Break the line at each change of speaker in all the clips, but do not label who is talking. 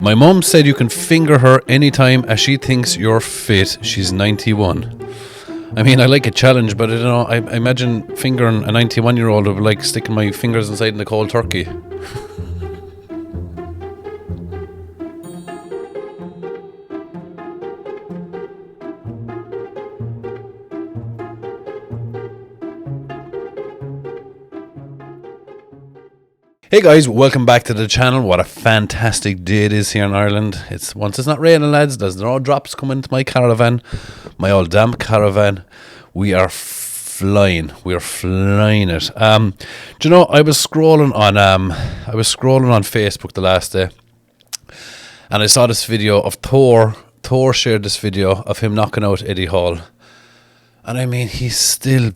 My mum said you can finger her anytime as she thinks you're fit. She's 91. I mean, I like a challenge, but I don't know. I imagine fingering a 91-year-old would be like sticking my fingers inside in a cold turkey. Hey guys, welcome back to the channel. What a fantastic day it is here in Ireland. Once it's not raining, lads, there's no drops coming into my caravan, my old damp caravan. We are flying. We are flying it. Do you know, I was scrolling on Facebook the last day, and I saw this video of Thor. Thor shared this video of him knocking out Eddie Hall, and I mean, he's still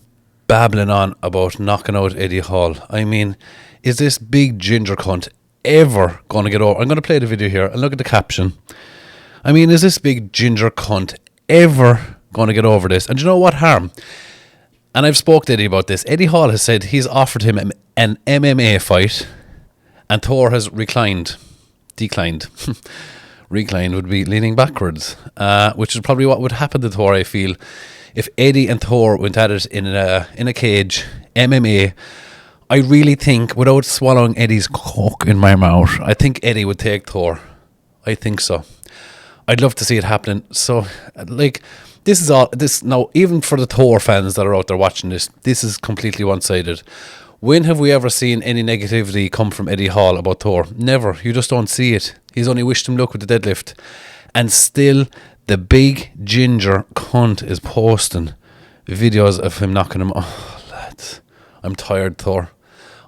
babbling on about knocking out Eddie Hall. I mean, is this big ginger cunt ever going to get over? I'm going to play the video here and look at the caption. I mean, is this big ginger cunt ever going to get over this? And do you know what harm? And I've spoke to Eddie about this. Eddie Hall has said he's offered him an MMA fight, and Thor has declined. Reclined would be leaning backwards, which is probably what would happen to Thor, I feel. If Eddie and Thor went at it in a cage, MMA, I really think, without swallowing Eddie's cock in my mouth, I think Eddie would take Thor. I think so. I'd love to see it happening. So, like, this now, even for the Thor fans that are out there watching this is completely one-sided. When have we ever seen any negativity come from Eddie Hall about Thor? Never. You just don't see it. He's only wished him luck with the deadlift. And still, the big ginger cunt is posting videos of him knocking him. Oh, lads. I'm tired, Thor.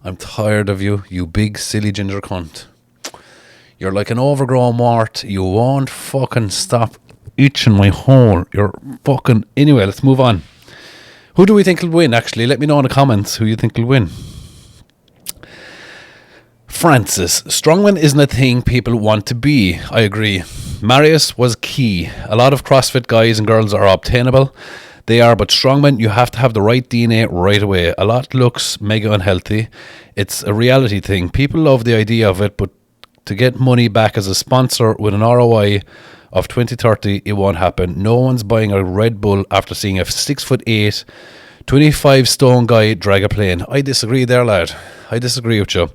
I'm tired of you, you big silly ginger cunt. You're like an overgrown wart. You won't fucking stop itching my hole. You're fucking... Anyway, let's move on. Who do we think will win, actually? Let me know in the comments who you think will win. Francis, Strongman isn't a thing people want to be. I agree. Marius was key. A lot of CrossFit guys and girls are obtainable. They are, but Strongman, you have to have the right DNA right away. A lot looks mega unhealthy. It's a reality thing. People love the idea of it, but to get money back as a sponsor with an ROI of 2030, it won't happen. No one's buying a Red Bull after seeing a 6'8", 25-stone guy drag a plane. I disagree there, lad. I disagree with you.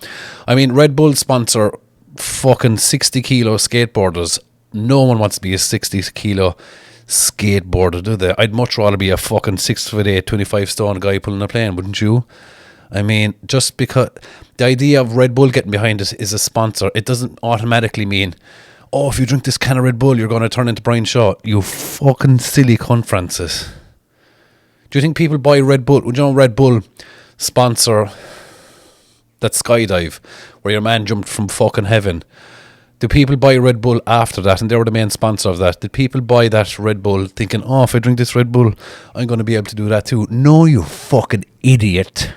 I mean, Red Bull sponsor fucking 60-kilo skateboarders. No one wants to be a 60-kilo skateboarder, do they? I'd much rather be a fucking 6'8", 25-stone guy pulling a plane, wouldn't you? I mean, just because the idea of Red Bull getting behind it is a sponsor, it doesn't automatically mean, oh, if you drink this can of Red Bull, you're going to turn into Brian Shaw. You fucking silly cunt, Francis. Do you think people buy Red Bull? Would you know Red Bull sponsor that skydive where your man jumped from fucking heaven? Do people buy Red Bull after that, and they were the main sponsor of that? Did people buy that Red Bull thinking, oh, if I drink this Red Bull, I'm going to be able to do that too? No, you fucking idiot.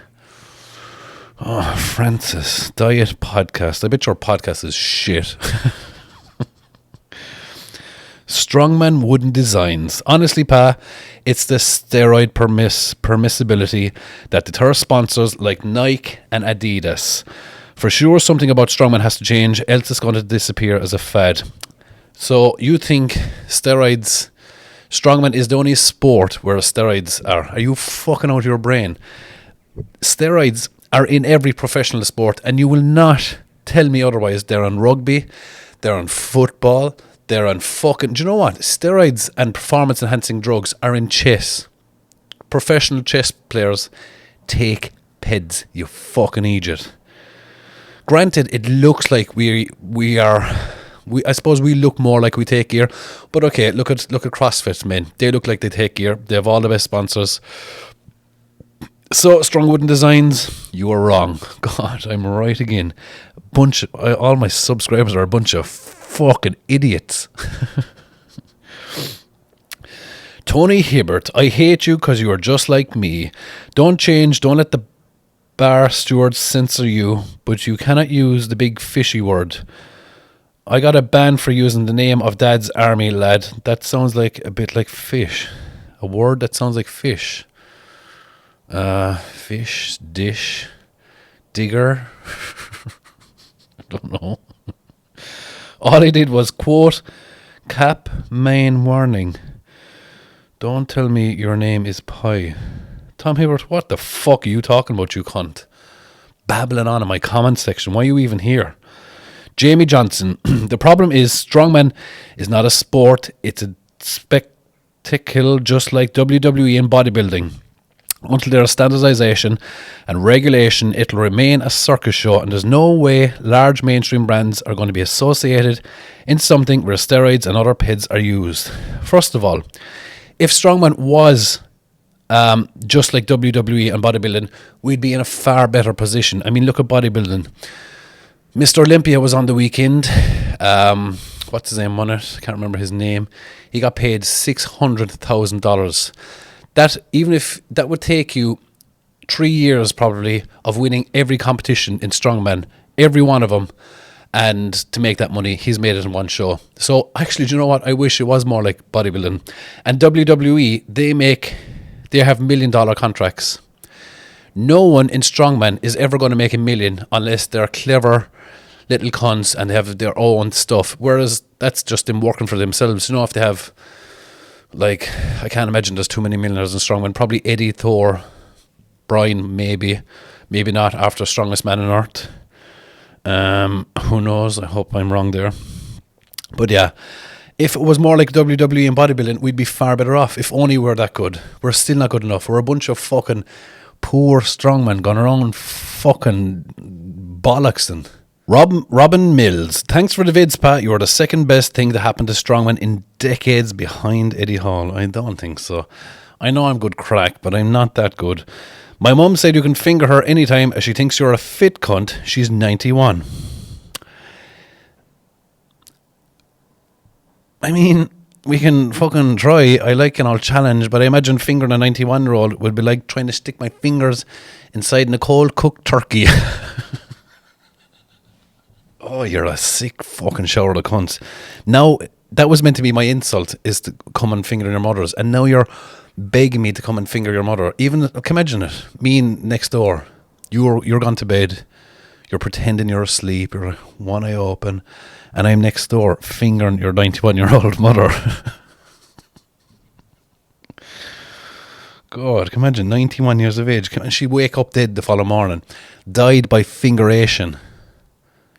Oh, Francis, diet podcast. I bet your podcast is shit. Strongman wooden designs. Honestly, Pa, it's the steroid permissibility that deters sponsors like Nike and Adidas. For sure, something about Strongman has to change, else it's going to disappear as a fad. So, you think Strongman is the only sport where steroids are? Are you fucking out of your brain? Steroids are in every professional sport, and you will not tell me otherwise. They're on rugby, they're on football, they're on fucking... Do you know what? Steroids and performance-enhancing drugs are in chess. Professional chess players take PEDs, you fucking idiot. Granted, it looks like we I suppose we look more like we take gear, but okay, look at CrossFit men. They look like they take gear. They have all the best sponsors. So, Strong Wooden Designs, you are wrong. God, I'm right again. All my subscribers are a bunch of fucking idiots. Tony Hibbert, I hate you because you are just like me. Don't change. Don't let the bar stewards censor you, but you cannot use the big fishy word. I got a ban for using the name of Dad's army, lad. That sounds like a bit like fish. A word that sounds like fish. Fish, dish, digger. I don't know. All he did was quote, cap main warning. Don't tell me your name is Pie. Tom Hibbert, what the fuck are you talking about, you cunt? Babbling on in my comment section. Why are you even here? Jamie Johnson. The problem is strongman is not a sport. It's a spectacle just like WWE and bodybuilding. Until there is standardization and regulation, it'll remain a circus show, and there's no way large mainstream brands are going to be associated in something where steroids and other PEDs are used. First of all, if strongman was just like WWE and bodybuilding, we'd be in a far better position. I mean, look at bodybuilding. Mr. Olympia was on the weekend. What's his name on it? I can't remember his name. He got paid $600,000. That, even if that would take you 3 years probably of winning every competition in strongman, every one of them, and to make that money, he's made it in one show. So actually, do you know what? I wish it was more like bodybuilding. And WWE, they have $1 million contracts. No one in strongman is ever going to make $1 million unless they're clever little cons and they have their own stuff. Whereas that's just them working for themselves. You know, if they have, like, I can't imagine there's too many millionaires in strongman. Probably Eddie, Thor, Brian, maybe not, after Strongest Man on Earth. Who knows? I hope I'm wrong there. But yeah, if it was more like WWE and bodybuilding, we'd be far better off. If only we're that good. We're still not good enough. We're a bunch of fucking poor strongmen going around fucking bollocksing. Robin Mills, thanks for the vids, Pat. You are the second best thing to happen to strongman in decades, behind Eddie Hall. I don't think so. I know I'm good crack, but I'm not that good. My mum said you can finger her anytime as she thinks you're a fit cunt. She's 91. I mean, we can fucking try. I like an old challenge, but I imagine fingering a 91-year-old would be like trying to stick my fingers inside a cold cooked turkey. Oh, you're a sick fucking shower of cunts. Now, that was meant to be my insult, is to come and finger your mothers, and now you're begging me to come and finger your mother. Even, imagine it, me next door, you're gone to bed, you're pretending you're asleep, you're one eye open, and I'm next door fingering your 91-year-old mother. God, can you imagine, 91 years of age, can she wake up dead the following morning, died by fingeration?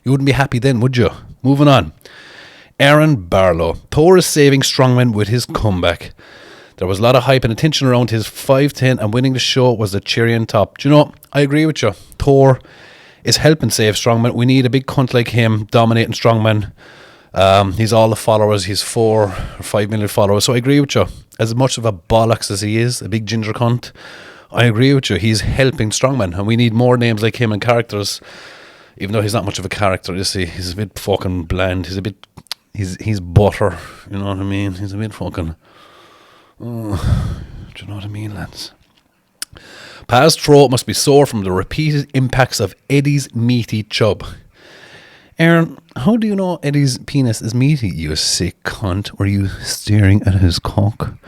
You wouldn't be happy then, would you? Moving on. Aaron Barlow. Thor is saving strongmen with his comeback. There was a lot of hype and attention around his 5'10", and winning the show was the cherry on top. Do you know, I agree with you. Thor is helping save strongmen. We need a big cunt like him dominating strongmen. He's all the followers. He's 4 or 5 million followers. So I agree with you. As much of a bollocks as he is, a big ginger cunt, I agree with you. He's helping strongmen, and we need more names like him and characters. Even though he's not much of a character, you see, he's a bit fucking bland. He's butter. You know what I mean? He's a bit fucking. Oh, do you know what I mean, lads? Paz throat must be sore from the repeated impacts of Eddie's meaty chub. Aaron, how do you know Eddie's penis is meaty, you sick cunt? Were you staring at his cock,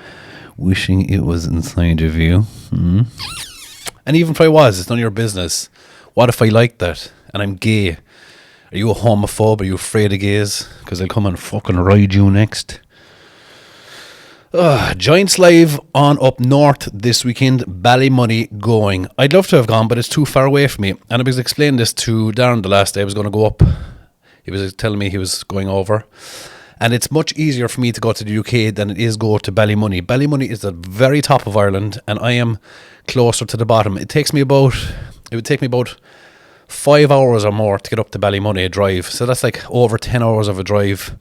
wishing it was inside of you? And even if I was, it's none of your business. What if I like that and I'm gay? Are you a homophobe? Are you afraid of gays? Because I'll come and fucking ride you next. Giants live on up north this weekend. Ballymoney going. I'd love to have gone, but it's too far away from me. And I was explaining this to Darren the last day I was going to go up. He was telling me he was going over. And it's much easier for me to go to the UK than it is go to Ballymoney. Ballymoney is the very top of Ireland, and I am closer to the bottom. It would take me about 5 hours or more to get up to Ballymoney drive. So that's like over 10 hours of a drive.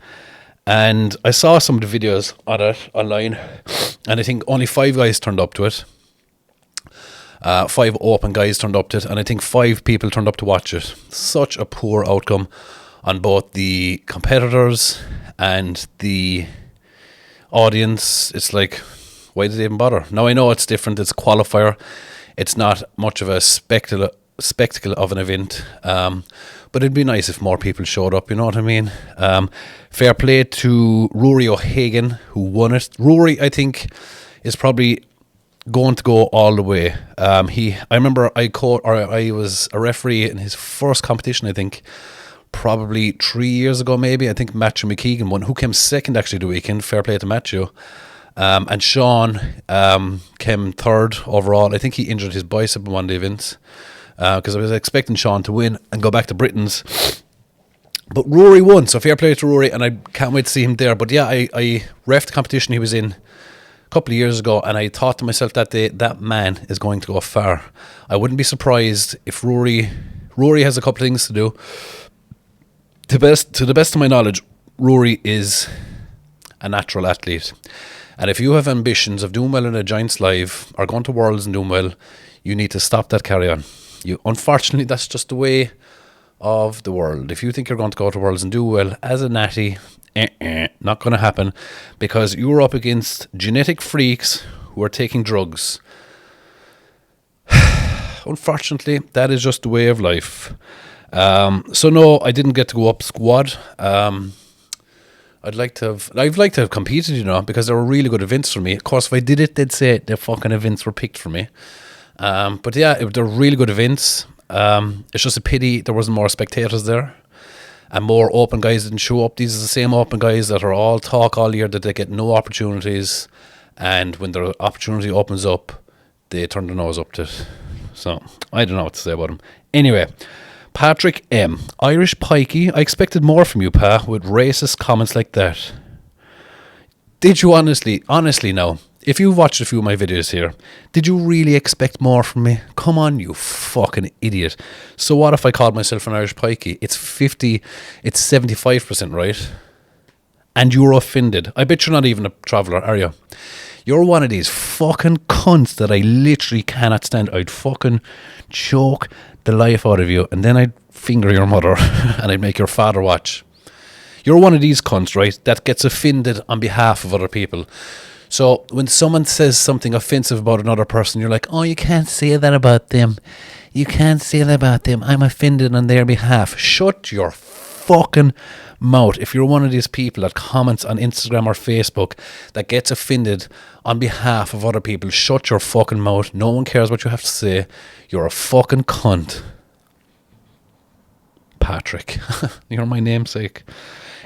And I saw some of the videos on it online, and I think only 5 guys turned up to it. 5 open guys turned up to it, and I think 5 people turned up to watch it. Such a poor outcome on both the competitors and the audience. It's like, why did they even bother? Now I know it's different, it's a qualifier. It's not much of a spectacle of an event, but it'd be nice if more people showed up, you know what I mean? Fair play to Rory O'Hagan, who won it. Rory, I think, is probably going to go all the way. I remember I was a referee in his first competition, I think, probably 3 years ago, maybe. I think Matthew McKeegan won, who came second actually the weekend. Fair play to Matthew. And Sean came third overall. I think he injured his bicep in one of the events, because I was expecting Sean to win and go back to Britain's. But Rory won, so fair play to Rory, and I can't wait to see him there. But yeah, I ref the competition he was in a couple of years ago, and I thought to myself that day, that man is going to go far. I wouldn't be surprised if Rory has a couple of things to do. To the best of my knowledge, Rory is a natural athlete. And if you have ambitions of doing well in a Giants Live or going to Worlds and doing well, you need to stop that carry on. Unfortunately, that's just the way of the world. If you think you're going to go to Worlds and do well as a natty, not going to happen, because you're up against genetic freaks who are taking drugs. Unfortunately, that is just the way of life. So no, I didn't get to go up squad. I'd like to have competed, because they were really good events for me. Of course, if I did it, they'd say the fucking events were picked for me. But yeah, they're really good events. It's just a pity there wasn't more spectators there, and more open guys didn't show up. These are the same open guys that are all talk all year that they get no opportunities, and when their opportunity opens up, they turn their nose up to it. So I don't know what to say about them. Anyway, Patrick M. Irish pikey, I expected more from you, Pa, with racist comments like that. Did you honestly now, if you've watched a few of my videos here, did you really expect more from me? Come on, you fucking idiot. So what if I called myself an Irish pikey? It's 75%, right? And you're offended. I bet you're not even a traveller, are you? You're one of these fucking cunts that I literally cannot stand. I'd fucking choke the life out of you, and then I'd finger your mother and I'd make your father watch. You're one of these cunts, right, that gets offended on behalf of other people. So when someone says something offensive about another person, you're like, oh, you can't say that about them. You can't say that about them. I'm offended on their behalf. Shut your fucking mouth. If you're one of these people that comments on Instagram or Facebook that gets offended on behalf of other people, shut your fucking mouth. No one cares what you have to say. You're a fucking cunt. Patrick. You're my namesake.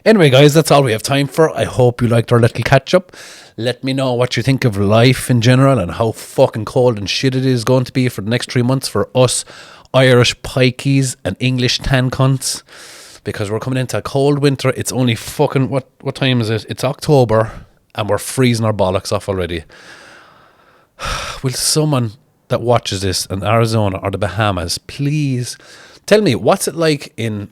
Anyway, guys, that's all we have time for. I hope you liked our little catch-up. Let me know what you think of life in general and how fucking cold and shit it is going to be for the next 3 months for us Irish pikeys and English tan cunts, because we're coming into a cold winter. It's only fucking, what time is it? It's October, and we're freezing our bollocks off already. Will someone that watches this in Arizona or the Bahamas please tell me, what's it like in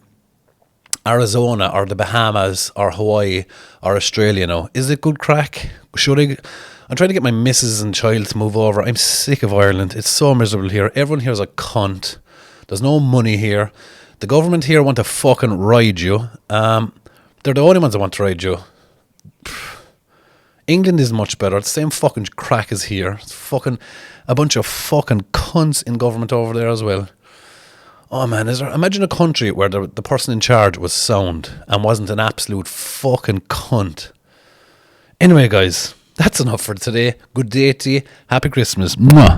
Arizona or the Bahamas or Hawaii or Australia now? Is it good crack? I'm trying to get my missus and child to move over. I'm sick of Ireland. It's so miserable here. Everyone here is a cunt. There's no money here. The government here want to fucking ride you. They're the only ones that want to ride you. England is much better. It's the same fucking crack as here. It's fucking a bunch of fucking cunts in government over there as well. Oh man, imagine a country where the person in charge was sound and wasn't an absolute fucking cunt. Anyway, guys, that's enough for today. Good day to you. Happy Christmas. Mwah.